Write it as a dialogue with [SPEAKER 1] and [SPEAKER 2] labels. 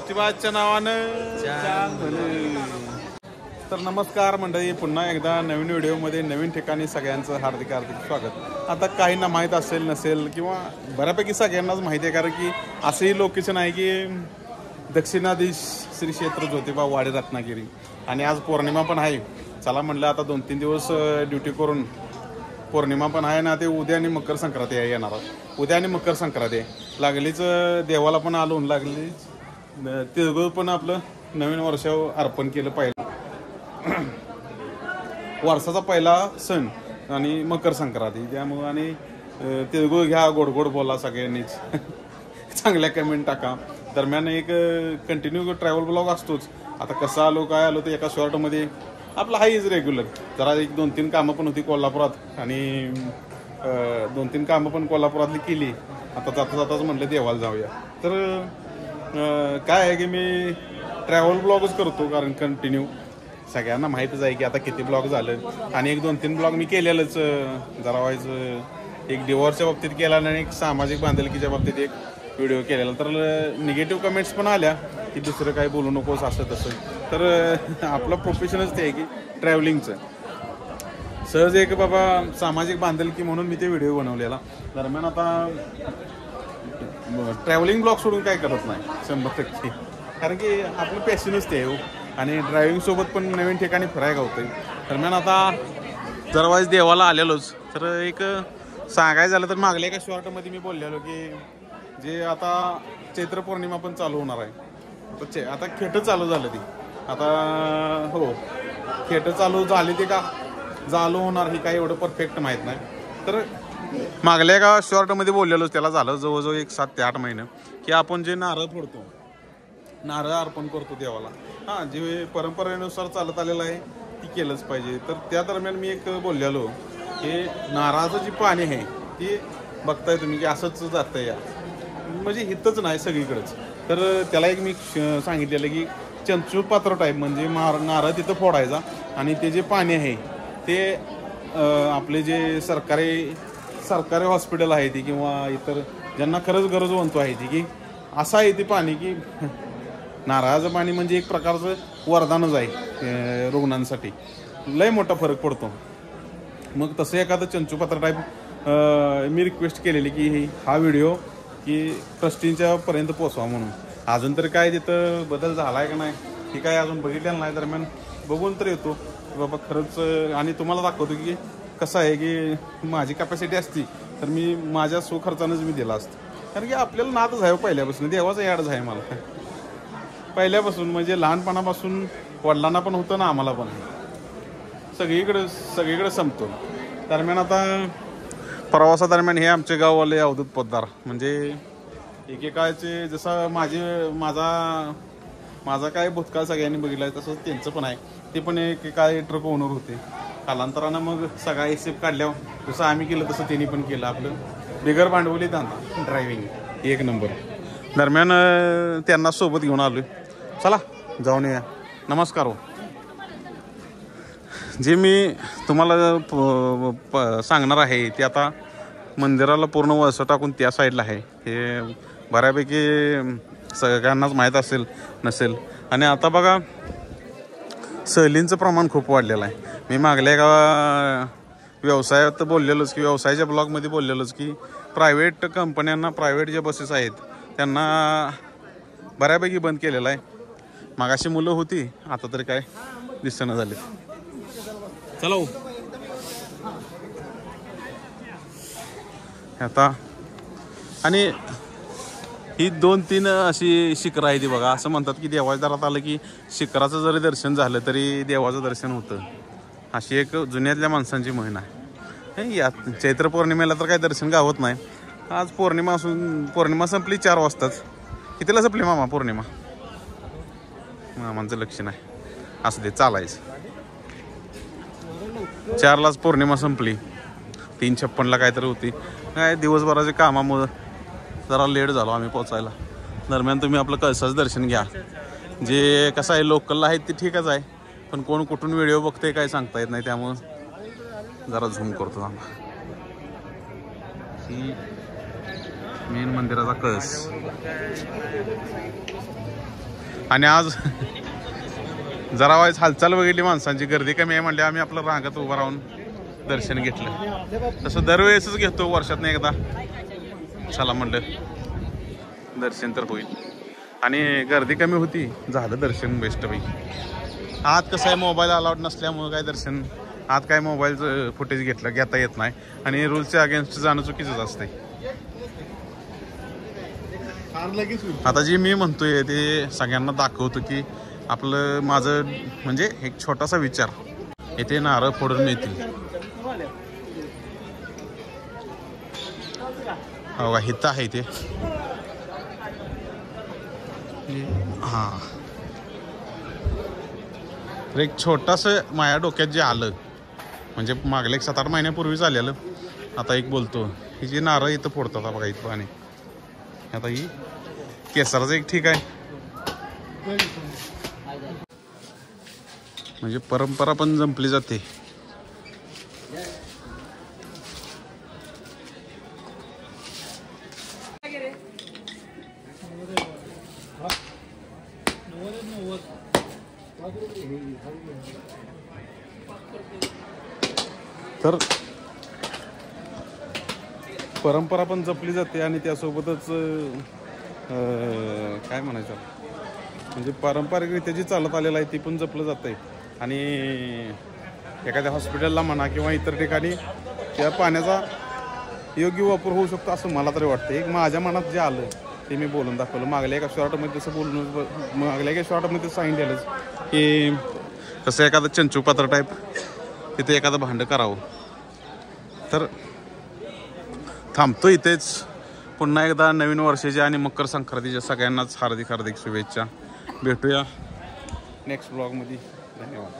[SPEAKER 1] ज्योतिबाच्या नावानं तर नमस्कार मंडळी, पुन्हा एकदा नवीन व्हिडिओमध्ये नवीन ठिकाणी सगळ्यांचं हार्दिक हार्दिक स्वागत. आता काहींना माहीत असेल नसेल किंवा बऱ्यापैकी सगळ्यांनाच माहिती आहे, कारण की असंही लोकेशन आहे की दक्षिणाधीश श्री क्षेत्र ज्योतिबा वाडी रत्नागिरी. आणि आज पौर्णिमा पण आहे. चला म्हणलं आता 2-3 दिवस ड्युटी करून पौर्णिमा पण आहे ना, ते उद्या आणि मकर संक्रांती आहे येणार. उद्या आणि मकर संक्रांती आहे लागलीच. देवाला पण आलो लागली तिळगुळ पण आपलं नवीन वर्षावर अर्पण केलं पाहिजे. वर्षाचा पहिला सण आणि मकर संक्रांती त्यामुळं. आणि तिळगुळ घ्या, गोड गोड बोला सगळ्यांनीच. चांगल्या कमेंट टाका. दरम्यान एक कंटिन्यू ट्रॅव्हल ब्लॉग असतोच. आता कसं आलो काय आलो ते एका शॉर्टमध्ये आपलं हाईच रेग्युलर. जरा 1-2-3 कामं पण होती कोल्हापुरात आणि 2-3 कामं पण कोल्हापुरातली केली. आता जाता जाताच म्हटलं देवाला जाऊया. तर काय आहे की मी ट्रॅव्हल ब्लॉगच करतो, कारण कंटिन्यू सगळ्यांना माहीतच आहे की आता किती ब्लॉग झालं. आणि 1-2-3 ब्लॉग मी केलेलंच. जरा व्हायचं एक डिवोर्सच्या बाबतीत केला आणि एक सामाजिक बांधिलकीच्या बाबतीत एक व्हिडिओ केलेला. तर निगेटिव्ह कमेंट्स पण आल्या की दुसरं काही बोलू नकोस असं तसं. तर आपलं प्रोफेशनच ते आहे की ट्रॅव्हलिंगचं. सहज एक बाबा सामाजिक बांधिलकी म्हणून मी ते व्हिडिओ बनवलेला. दरम्यान आता ट्रॅव्हलिंग ब्लॉग सोडून काय करत नाही 100%, कारण की आपलं पॅशनच ते आहे. आणि ड्रायव्हिंगसोबत पण नवीन ठिकाणी फिरायला होतं. दरम्यान आता जरवाईज देवाला आलेलोच. तर एक सांगायचं झालं तर मागल्या एका शॉर्टमध्ये मी बोललेलो की जे आता चैत्र पौर्णिमा पण चालू होणार आहे. आता खेटं चालू झालं ती. आता हो खेटं चालू झाली ते का चालू होणार ही काही एवढं परफेक्ट माहीत नाही. तर मागल्या एका शॉर्टमध्ये बोललेलोच, त्याला झालं जवळजवळ 7 ते 8 महिने की आपण जे नारळ फोडतो, नारळ अर्पण करतो देवाला. हां, जे परंपरेनुसार चालत आलेलं आहे ती केलंच पाहिजे. तर त्या दरम्यान मी एक बोललेलो की नारळाचं जी पाणी आहे ती बघताय तुम्ही की असंच जातं या, म्हणजे हितच नाही सगळीकडेच. तर त्याला एक मी सांगितलेलं की चंचू पात्र टाईप, म्हणजे नारळ तिथं फोडायचा आणि ते जे पाणी आहे ते आपले जे सरकारी हॉस्पिटल आहे ती किंवा इतर ज्यांना खरंच गरज बनतो आहे ती, की असं आहे ते पाणी की नारळाचं पाणी म्हणजे एक प्रकारचं वरदानच आहे रुग्णांसाठी. लय मोठा फरक पडतो. मग तसं एखादं चंचूपात्र टाईप मी रिक्वेस्ट केलेली की हा व्हिडिओ की ट्रस्टींच्या पर्यंत पोचवा म्हणून. अजून तर काय तिथं बदल झाला आहे का नाही हे काय अजून बघितलेलं नाही. दरम्यान बघून तर येतो बाबा खरंच. आणि तुम्हाला दाखवतो की कसं आहे की माझी कॅपॅसिटी असती तर मी माझ्या स्वखर्चानंच मी दिला असतं. कारण की आपल्याला नातच आहे पहिल्यापासून, देवाचं याडच आहे मला पहिल्यापासून. म्हणजे लहानपणापासून वडिलांना पण होतं ना आम्हाला पण, सगळीकडे संपतो. दरम्यान आता प्रवासादरम्यान हे आमचे गाववाले अवधूत पोद्दार, म्हणजे एकेकाळचे जसं माझा काय भूतकाळ सगळ्यांनी बघितला आहे तसंच त्यांचं पण आहे. ते पण एकेकाळी ट्रक ओनर होते. कालांतरानं मग सगळा एसेप काढल्यावर जसं आम्ही केलं तसं त्यांनी पण केलं. आपलं बिगर भांडवली धंदा ड्रायव्हिंग 1 नंबर. दरम्यान त्यांना सोबत घेऊन आलो. चला जाऊन या. नमस्कार हो. जे मी तुम्हाला सांगणार आहे ते आता मंदिराला पूर्ण वळसं टाकून त्या साईडला आहे. हे बऱ्यापैकी सगळ्यांनाच माहीत असेल नसेल. आणि आता बघा सहलींचं प्रमाण खूप वाढलेलं आहे. मी मागल्या एका व्यवसायात बोललेलोच की व्यवसायाच्या ब्लॉगमध्ये बोललेलोच की प्रायव्हेट कंपन्यांना प्रायव्हेट ज्या बसेस आहेत त्यांना बऱ्यापैकी बंद केलेलं आहे. मागाशी मुलं होती, आता तरी काय दिसणं झाले. चला आता. आणि ही 2-3 अशी शिखरं आहे ती बघा. असं म्हणतात की देवाच्या दारात आलं की शिखराचं जरी दर्शन झालं तरी देवाचं दर्शन होतं. अशी एक जुन्यातल्या माणसांची म्हण आहे. या चैत्र पौर्णिमेला तर काही दर्शन गावत नाही. आज पौर्णिमा संपली 4 वाजताच. कितीला संपली मामा पौर्णिमा? मामांचं लक्ष नाही. असं ते चालायचं. 4लाच पौर्णिमा संपली. 3:56ला काहीतरी होती. काय दिवसभराच्या कामामुळं जरा लेट झालो आम्ही पोचायला. दरम्यान तुम्ही आपलं कळसाचं दर्शन घ्या. जे कसं आहे लोकलला आहे ते ठीकच आहे, पण कोण कुठून व्हिडिओ बघते काय सांगता येत नाही. त्यामुळं जरा झूम करतो आम्ही. ही मेन मंदिराचा कळस. आणि आज जरा वाईज हालचाल बघितली माणसांची, गर्दी कमी आहे म्हणले आम्ही आपलं रांगत उभं राहून दर्शन घेतलं. तसं दरवेळेसच घेतो वर्षातनं एकदा, चला म्हणलं दर्शन तर होईल. आणि गर्दी कमी होती, झालं दर्शन बेस्ट बाई. आत कसं आहे मोबाईल अलाउड नसल्यामुळं काय दर्शन आत काय मोबाईलचं फुटेज घेता येत नाही आणि रूल्सच्या अगेन्स्ट जाणं चुकीचंच असते. आता जे मी म्हणतोय ते सगळ्यांना दाखवतो की आपलं माझं म्हणजे एक छोटासा विचार, येथे नारळ फोडून मिळतील. हो का हित आहे ते. हां तर एक छोटंसं माझ्या डोक्यात जे आलं म्हणजे मागल्या 7-8 महिन्यापूर्वीच आलेलं. आता एक बोलतो ही जी नारळ इथं फोडतात बघा इथं, आणि आता ही केसराचं एक ठीक आहे म्हणजे परंपरा पण जपली जाते. तर परंपरा पण जपली जाते आणि त्यासोबतच काय म्हणायचं म्हणजे पारंपरिकरित्या जी चालत आलेलं आहे ती पण जपलं जातं आहे. आणि एखाद्या हॉस्पिटलला म्हणा किंवा इतर ठिकाणी त्या पाण्याचा योग्य वापर होऊ शकतो असं मला तरी वाटतं. एक माझ्या मनात जे आलं ते मी बोलून दाखवलं. मागल्या एका शॉर्टमध्ये तसं मागल्या एका शॉर्टमध्ये सांगितलेलंच की तसं एखादं चंचूपात्र टाईप तिथे एखादं भांडं करावं. तर थांबतो इथेच. पुन्हा एकदा नवीन वर्षाच्या आणि मकर संक्रांतीच्या सगळ्यांनाच हार्दिक शुभेच्छा. भेटूया नेक्स्ट ब्लॉगमध्ये. धन्यवाद.